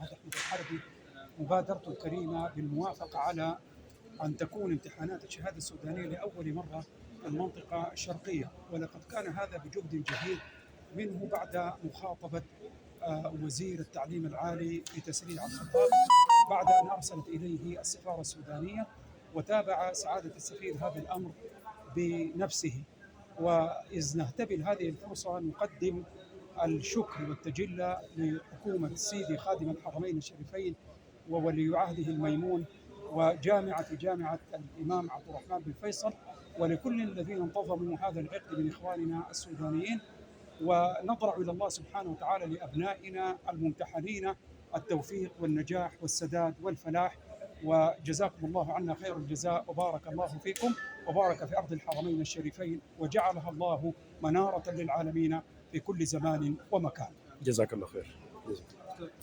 معهد أحمد الحربي مبادرته الكريمة بالموافقة على أن تكون امتحانات الشهادة السودانية لأول مرة في المنطقة الشرقية، ولقد كان هذا بجهد جهيد منه بعد مخاطبة وزير التعليم العالي في تسريع الخطاب بعد أن أرسلت إليه السفارة السودانية، وتابع سعادة السفير هذا الأمر بنفسه. وإذ نهتبل هذه الفرصة نقدم الشكر والتجلى لحكومة سيدي خادم الحرمين الشريفين وولي عهده الميمون جامعة الإمام عبد الرحمن بن فيصل، ولكل الذين انتظموا هذا العقد من إخواننا السودانيين. ونضرع إلى الله سبحانه وتعالى لأبنائنا الممتحنين التوفيق والنجاح والسداد والفلاح، وجزاكم الله عنا خير الجزاء، وبارك الله فيكم، وبارك في أرض الحرمين الشريفين، وجعلها الله منارة للعالمين في كل زمان ومكان. جزاك الله خير.